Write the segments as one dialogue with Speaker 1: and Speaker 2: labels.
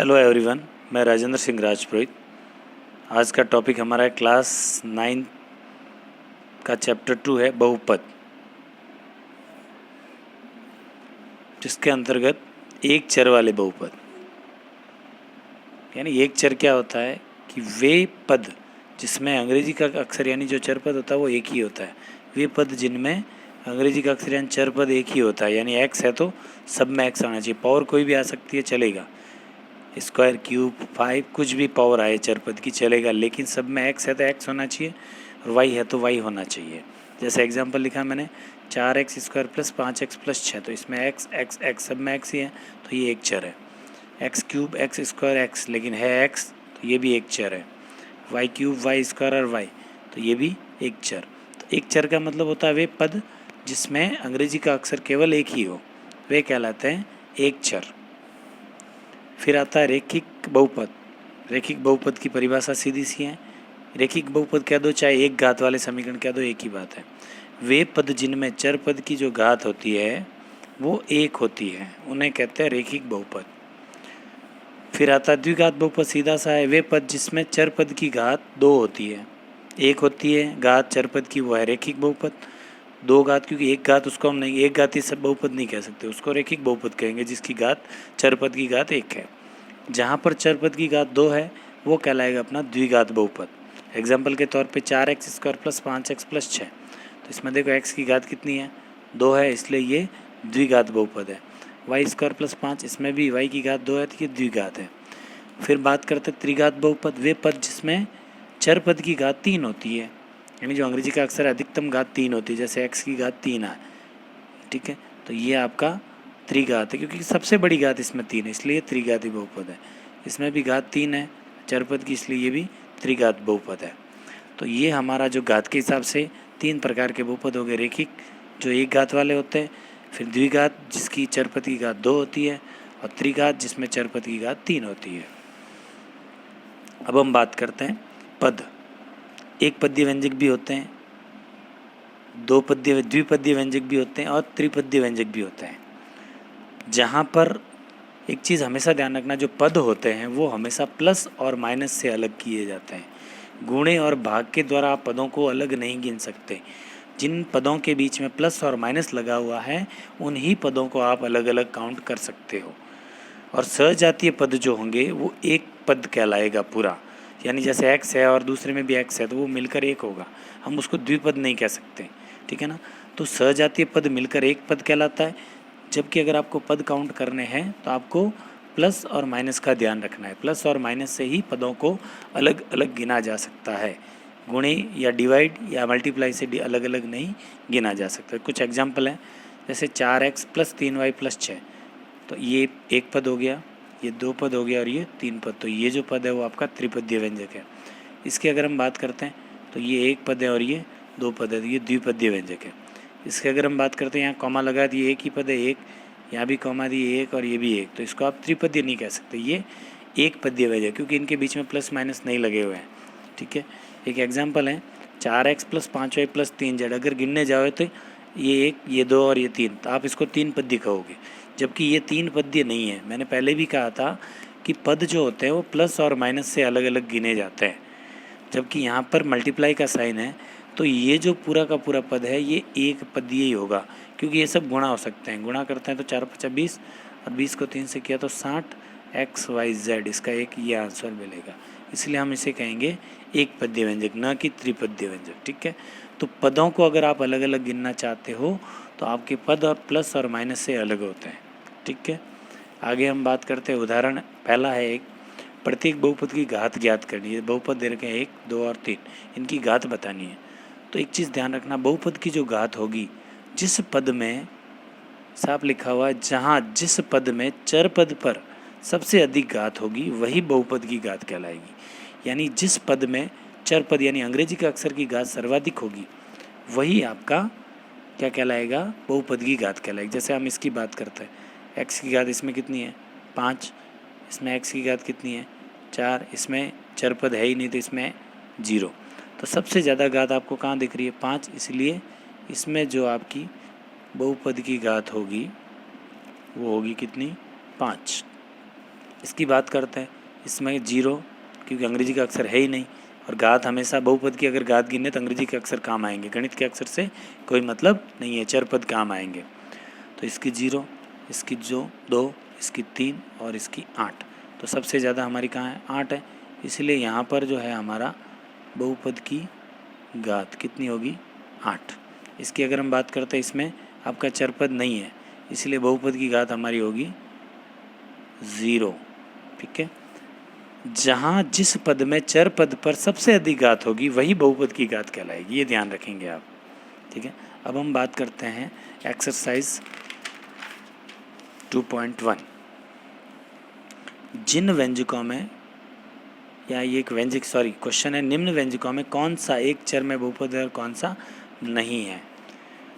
Speaker 1: Hello everyone, मैं राजेंद्र सिंह राजपुरोहित। आज का टॉपिक हमारा है क्लास 9 का चैप्टर 2 है बहुपद, जिसके अंतर्गत एक चर वाले बहुपद। यानी एक चर क्या होता है कि वे पद जिसमें अंग्रेजी का अक्षर यानी जो चर पद होता है वो एक ही होता है। वे पद जिनमें अंग्रेजी का अक्षर यानी चर पद एक ही होता है, यानी एक्स है तो सब में एक्स आना चाहिए। पावर कोई भी आ सकती है, चलेगा, स्क्वायर क्यूब 5 कुछ भी पावर आए चर पद की चलेगा, लेकिन सब में एक्स है तो एक्स होना चाहिए और वाई है तो वाई होना चाहिए। जैसे एग्जांपल लिखा मैंने 4x² + 5x + 6, तो इसमें एक्स एक्स एक्स सब में एक्स ही है तो ये एक चर है। x³ x² x, लेकिन है एक्स तो ये भी एक चर है। y³ y² और y, तो ये भी एक चर। तो एक चर का मतलब होता है वे पद जिसमें अंग्रेजी का अक्षर केवल एक ही हो, वे कहलाते हैं एक चर। फिर आता है रेखिक बहुपद। रेखिक बहुपद की परिभाषा सीधी सी है। रेखिक बहुपद कह दो चाहे एक घात वाले समीकरण कह दो, एक ही बात है। वे पद जिनमें चर पद की जो घात होती है वो एक होती है, उन्हें कहते हैं रेखिक बहुपद। फिर आता है द्विघात बहुपद, सीधा सा है। वे पद जिसमें चर पद की घात 2 होती है, एक होती है घात चर पद की, वो है रेखिक बहुपद। 2 घात, क्योंकि एक घात उसको हम नहीं, एक घाती सब बहुपद नहीं कह सकते, उसको रेखिक बहुपद कहेंगे जिसकी घात चर पद की घात 1 है। जहाँ पर चर पद की घात 2 है वो कहलाएगा अपना द्विघात बहुपद। एग्जाम्पल के तौर पे 4x² + 5x + 6, तो इसमें देखो x की घात कितनी है, 2 है, इसलिए ये द्विघात बहुपद है। y² + 5, इसमें भी y की घात 2 है तो ये द्विघात है। फिर बात करते हैं त्रिघात बहुपद। वे पद जिसमें चर पद की घात 3 होती है, यानी जो अंग्रेजी का अक्षर अधिकतम घात 3 होती है, जैसे x की घात 3 है, ठीक है, तो ये आपका त्रिघात है, क्योंकि सबसे बड़ी घात इसमें 3 है इसलिए त्रिघाती बहुपद है। इसमें भी घात 3 है चर पद की, इसलिए ये भी त्रिघात बहुपद है। तो ये हमारा जो घात के हिसाब से 3 प्रकार के बहुपद हो गए। रेखिक जो एक घात वाले होते हैं, फिर द्विघात जिसकी चर पद की घात 2 होती है, और त्रिघात जिसमें चर पद की घात 3 होती है। अब हम बात करते हैं पद। एक पद्य व्यंजक भी होते हैं, द्विपदीय व्यंजक भी होते हैं और त्रिपदीय व्यंजक भी होते हैं। जहाँ पर एक चीज़ हमेशा ध्यान रखना, जो पद होते हैं वो हमेशा प्लस और माइनस से अलग किए जाते हैं। गुणे और भाग के द्वारा आप पदों को अलग नहीं गिन सकते। जिन पदों के बीच में प्लस और माइनस लगा हुआ है उन्हीं पदों को आप अलग अलग काउंट कर सकते हो। और सजातीय पद जो होंगे वो एक पद कहलाएगा पूरा, यानी जैसे x है और दूसरे में भी x है तो वो मिलकर एक होगा, हम उसको द्विपद नहीं कह सकते, ठीक है ना। तो सजातीय पद मिलकर एक पद कहलाता है। जबकि अगर आपको पद काउंट करने हैं तो आपको प्लस और माइनस का ध्यान रखना है। प्लस और माइनस से ही पदों को अलग अलग गिना जा सकता है। गुणे या डिवाइड या मल्टीप्लाई से अलग अलग नहीं गिना जा सकता। कुछ एग्जाम्पल हैं, जैसे 4x + 3y + 6, तो ये एक पद हो गया, ये 2 पद हो गया और ये 3 पद। तो ये जो पद है वो आपका त्रिपदीय व्यंजक है। इसकी अगर हम बात करते हैं तो ये एक पद है और ये 2 पद है, तो ये द्विपदीय व्यंजक है। इसकी अगर हम बात करते हैं, यहाँ कॉमा लगा दिए, एक ही पद है एक, यहाँ भी कॉमा दिए एक और ये भी एक, तो इसको आप त्रिपदीय नहीं कह सकते, ये एक पदीय व्यंजक, क्योंकि इनके बीच में प्लस माइनस नहीं लगे हुए हैं, ठीक है। एक एग्जाम्पल है 4x + 5y + 3z, अगर गिनने जाओ तो ये 1, ये 2 और ये 3, तो आप इसको 3 पद्य कहोगे, जबकि ये 3 पद्य नहीं है। मैंने पहले भी कहा था कि पद जो होते हैं वो प्लस और माइनस से अलग अलग गिने जाते हैं, जबकि यहाँ पर मल्टीप्लाई का साइन है, तो ये जो पूरा का पूरा पद है ये एक पदीय ही होगा, क्योंकि ये सब गुणा हो सकते हैं। गुणा करते हैं तो 4 × 5 = 20 और 20 को 3 से किया तो 60 x y z, इसका एक ये आंसर मिलेगा। इसलिए हम इसे कहेंगे एक पद्य व्यंजक, न कि त्रिपद्य व्यंजक, ठीक है। तो पदों को अगर आप अलग अलग गिनना चाहते हो तो आपके पद और प्लस और माइनस से अलग होते हैं, ठीक है। आगे हम बात करते हैं उदाहरण। पहला है एक, प्रत्येक बहुपद की घात ज्ञात करनी है। बहुपद दे रखे हैं 1, 2 और 3, इनकी घात बतानी है। तो एक चीज़ ध्यान रखना, बहुपद की जो घात होगी, जिस पद में साफ लिखा हुआ है, जहाँ जिस पद में चर पद पर सबसे अधिक घात होगी वही बहुपद की घात कहलाएगी। यानी जिस पद में चर पद यानी अंग्रेजी के अक्षर की घात सर्वाधिक होगी वही आपका क्या कहलाएगा, बहुपद की घात कहलाएगी। जैसे हम इसकी बात करते हैं, x की घात इसमें कितनी है 5, इसमें x की घात कितनी है 4, इसमें चर पद है ही नहीं तो इसमें 0, तो सबसे ज़्यादा घात आपको कहाँ दिख रही है 5, इसलिए इसमें जो आपकी बहुपद की घात होगी वो होगी कितनी 5। इसकी बात करते हैं, इसमें 0 क्योंकि अंग्रेजी का अक्षर है ही नहीं, और घात हमेशा बहुपद की अगर घात गिने तो अंग्रेजी के अक्षर काम आएंगे, गणित के अक्षर से कोई मतलब नहीं है, चर पद काम आएंगे। तो इसकी 0, इसकी 2, इसकी 3 और इसकी 8, तो सबसे ज़्यादा हमारी कहाँ है, 8 है। इसलिए यहाँ पर जो है हमारा बहुपद की घात कितनी होगी, 8। इसकी अगर हम बात करते हैं, इसमें आपका चरपद नहीं है, इसलिए बहुपद की घात हमारी होगी 0। ठीक है, जहाँ जिस पद में चर पद पर सबसे अधिक घात होगी वही बहुपद की घात कहलाएगी, ये ध्यान रखेंगे आप। ठीक है, अब हम बात करते हैं एक्सरसाइज 2.1। जिन व्यंजकों में, या ये एक व्यंजक क्वेश्चन है, निम्न व्यंजकों में कौन सा एक चर में बहुपद है और कौन सा नहीं है।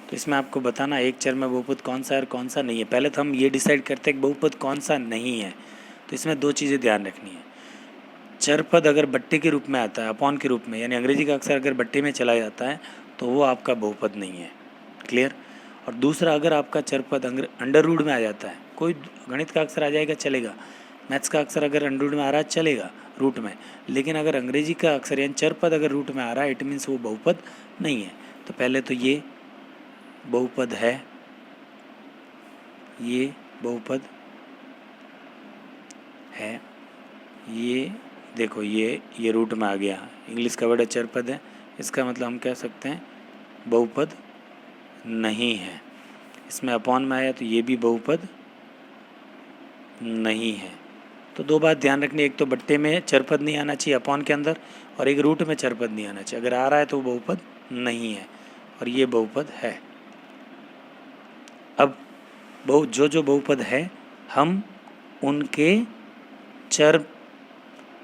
Speaker 1: तो इसमें आपको बताना एक चर में बहुपद कौन सा है और कौन सा नहीं है। पहले तो हम ये डिसाइड करते हैं कि बहुपद कौन सा नहीं है। तो इसमें 2 चीज़ें ध्यान रखनी है। चरपद अगर बट्टे के रूप में आता है, अपॉन के रूप में, यानी अंग्रेजी का अक्षर अगर बट्टे में चला जाता है तो वो आपका बहुपद नहीं है। क्लियर। और दूसरा, अगर आपका चरपद अंडर रूट में आ जाता है, कोई गणित का अक्षर आ जाएगा चलेगा, मैथ्स का अक्षर अगर अंडर रूट में आ रहा है चलेगा रूट में, लेकिन अगर अंग्रेजी का अक्षर यानी चरपद अगर रूट में आ रहा है इट मीन्स वो बहुपद नहीं है। तो पहले तो ये बहुपद है, ये बहुपद है, ये देखो ये रूट में आ गया, इंग्लिश का वर्ड है चरपद है, इसका मतलब हम कह सकते हैं बहुपद नहीं है। इसमें अपॉन में आया तो ये भी बहुपद नहीं है। तो 2 बात ध्यान रखनी, एक तो बट्टे में चरपद नहीं आना चाहिए अपॉन के अंदर, और एक रूट में चरपद नहीं आना चाहिए। अगर आ रहा है तो वो बहुपद नहीं है, और ये बहुपद है। अब जो बहुपद है हम उनके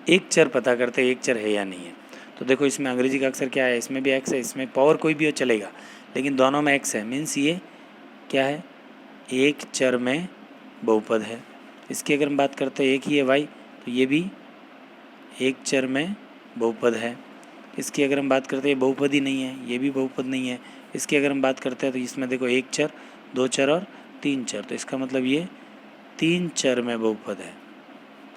Speaker 1: एक चर पता करते हैं, एक चर है या नहीं है। तो देखो इसमें अंग्रेजी का अक्षर क्या है, इसमें भी x है, इसमें पावर कोई भी हो चलेगा, लेकिन दोनों में x है, मीन्स ये क्या है, एक चर में बहुपद है। इसकी अगर हम बात करते हैं एक ही है y, तो ये भी एक चर में बहुपद है। इसकी अगर हम बात करते हैं बहुपद ही नहीं है, ये भी बहुपद नहीं है। इसकी अगर हम बात करते हैं तो इसमें देखो एक चर, 2 चर और 3 चर, तो इसका मतलब ये 3 चर में बहुपद है।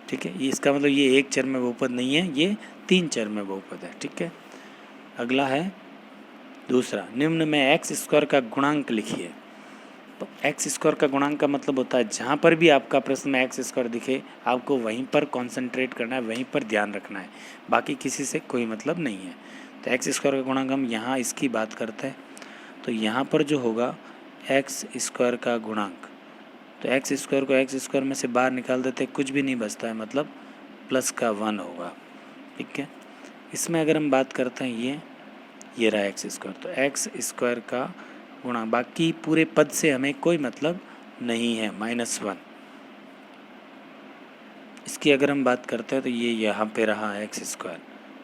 Speaker 1: ठीक है, ये इसका मतलब ये एक चर में बहुपद नहीं है, ये 3 चर में बहुपद है। ठीक है, अगला है दूसरा, निम्न में एक्स स्क्वायर का गुणांक लिखिए। तो एक्स स्क्वायर का गुणांक का मतलब होता है जहाँ पर भी आपका प्रश्न में एक्स स्क्वायर दिखे आपको वहीं पर कॉन्सेंट्रेट करना है, वहीं पर ध्यान रखना है, बाकी किसी से कोई मतलब नहीं है। तो एक्स स्क्वायर का गुणांक हम यहाँ इसकी बात करते हैं, तो यहाँ पर जो होगा एक्स स्क्वायर का गुणांक, तो एक्स स्क्वायर को एक्स स्क्वायर में से बाहर निकाल देते, कुछ भी नहीं बचता है, मतलब प्लस का 1 होगा। ठीक है, इसमें अगर हम बात करते हैं ये रहा एक्स स्क्वायर, तो एक्स स्क्वायर का गुणा, बाकी पूरे पद से हमें कोई मतलब नहीं है, -1। इसकी अगर हम बात करते हैं तो ये यहाँ पे रहा एक्स स्क्वायर,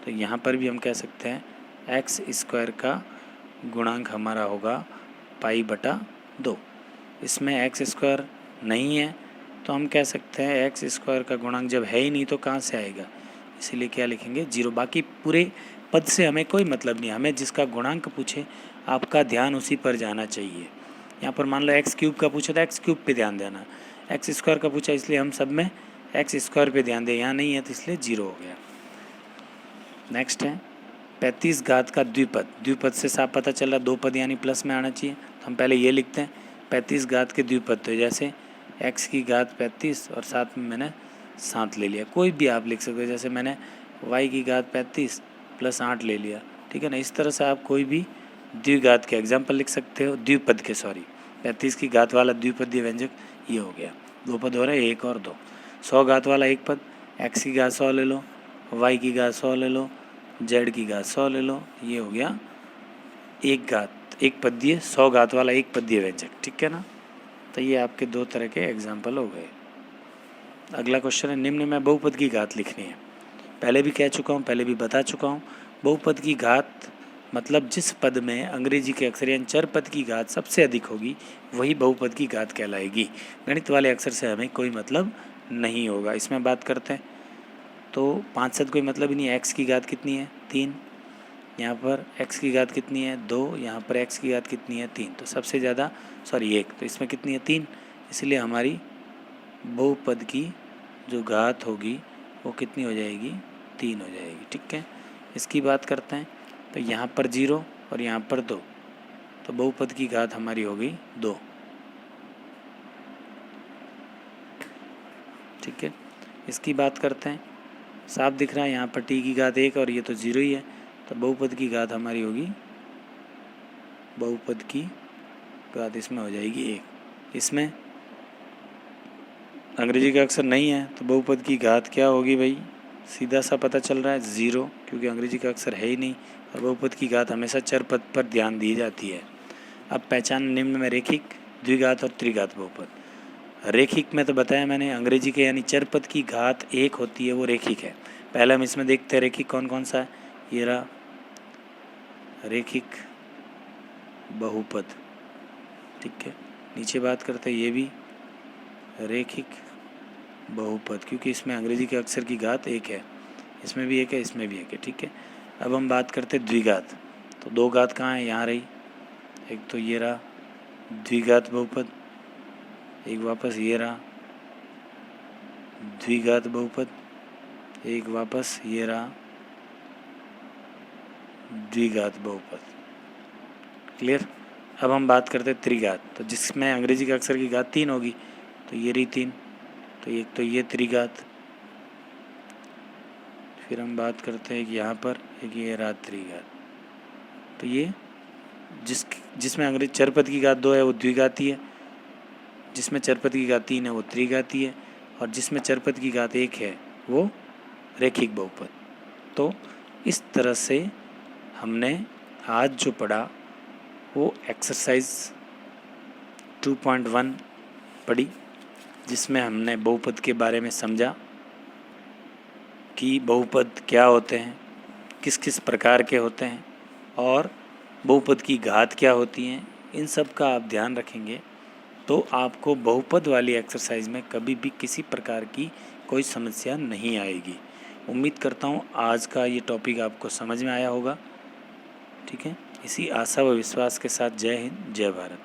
Speaker 1: तो यहाँ पर भी हम कह सकते हैं एक्स स्क्वायर का गुणांक हमारा होगा π/2। इसमें एक्स स्क्वायर नहीं है तो हम कह सकते हैं एक्स स्क्वायर का गुणांक जब है ही नहीं तो कहाँ से आएगा, इसीलिए क्या लिखेंगे 0। बाकी पूरे पद से हमें कोई मतलब नहीं, हमें जिसका गुणांक पूछे आपका ध्यान उसी पर जाना चाहिए। यहाँ पर मान लो एक्स क्यूब का पूछा तो एक्स क्यूब पे ध्यान देना, एक्स स्क्वायर का पूछा इसलिए हम सब में एक्स स्क्वायर पे ध्यान दें, यहाँ नहीं है तो इसलिए 0 हो गया। नेक्स्ट है 35 घात का द्विपद। द्विपद से साफ पता चल रहा 2 पद यानी प्लस में आना चाहिए, तो हम पहले ये लिखते हैं 35 घात के द्विपद, तो जैसे x की घात 35 और साथ में मैंने 7 ले लिया, कोई भी आप लिख सकते हो, जैसे मैंने y की घात 35 + 8 ले लिया। ठीक है ना, इस तरह से आप कोई भी द्विघात के एग्जाम्पल लिख सकते हो, द्विपद के 35 की घात वाला द्विपदीय व्यंजक ये हो गया। 2 पद हो रहे हैं, 1 और 2। 100 घात वाला एक पद, x की घात 100 ले लो, y की घात 100 ले लो, z की घात 100 ले लो, ये हो गया एक पदीय 100 घात वाला एक पदीय व्यंजक। ठीक है ना, तो ये आपके 2 तरह के एग्जाम्पल हो गए। अगला क्वेश्चन है, निम्न में बहुपद की घात लिखनी है। पहले भी कह चुका हूँ, पहले भी बता चुका हूँ, बहुपद की घात मतलब जिस पद में अंग्रेजी के अक्षर यानी चर पद की घात सबसे अधिक होगी वही बहुपद की घात कहलाएगी। गणित वाले अक्षर से हमें कोई मतलब नहीं होगा। इसमें बात करते हैं तो 5 से कोई मतलब ही नहीं है। एक्स की घात कितनी है 3, यहाँ पर x की घात कितनी है 2, यहाँ पर x की घात कितनी है 3, तो सबसे ज़्यादा 1, तो इसमें कितनी है 3, इसलिए हमारी बहुपद की जो घात होगी वो कितनी हो जाएगी, 3 हो जाएगी। ठीक है, इसकी बात करते हैं। तो यहाँ पर 0 और यहाँ पर 2, तो बहुपद की घात हमारी हो गई 2। ठीक है, इसकी बात करते हैं। साफ दिख रहा है यहाँ पर t की घात 1 और ये तो 0 ही है, तो बहुपद की घात हमारी होगी, बहुपद की घात इसमें हो जाएगी 1। इसमें अंग्रेजी का अक्षर नहीं है तो बहुपद की घात क्या होगी भाई, सीधा सा पता चल रहा है 0, क्योंकि अंग्रेजी का अक्षर है ही नहीं और बहुपद की घात हमेशा चर पद पर ध्यान दी जाती है। अब पहचान निम्न में रेखिक, द्विघात और त्रिघात बहुपद। रेखिक में तो बताया मैंने, अंग्रेजी के यानी चर पद की घात 1 होती है वो रेखिक है। पहले हम इसमें देखते हैं रेखिक कौन कौन सा है। ये रहा रेखिक बहुपद। ठीक है, नीचे बात करते हैं ये भी रेखिक बहुपद, क्योंकि इसमें अंग्रेजी के अक्षर की घात 1 है, इसमें भी 1 है, इसमें भी 1 है। ठीक है, अब हम बात करते हैं द्विघात। तो 2 घात कहाँ है, यहाँ रही, एक तो ये रहा द्विघात बहुपद, एक वापस ये रहा द्विघात बहुपद, एक वापस ये रहा द्विघात बहुपद। क्लियर। अब हम बात करते हैं त्रिघात। तो जिसमें अंग्रेजी के अक्षर की घात 3 होगी, तो ये रही 3, तो एक तो ये त्रिघात। फिर हम बात करते हैं कि यहाँ पर एक ये रहा त्रिघात। तो ये जिसमें अंग्रेजी चरपद की घात 2 है वो द्विघाती है, जिसमें चरपद की घात 3 है वो त्रिघाती है, और जिसमें चरपद की घात 1 है वो रेखिक बहुपद। तो इस तरह से हमने आज जो पढ़ा वो एक्सरसाइज 2.1 पढ़ी, जिसमें हमने बहुपद के बारे में समझा कि बहुपद क्या होते हैं, किस किस प्रकार के होते हैं, और बहुपद की घात क्या होती हैं। इन सब का आप ध्यान रखेंगे तो आपको बहुपद वाली एक्सरसाइज में कभी भी किसी प्रकार की कोई समस्या नहीं आएगी। उम्मीद करता हूँ आज का ये टॉपिक आपको समझ में आया होगा। ठीक है, इसी आशा व विश्वास के साथ जय हिंद, जय भारत।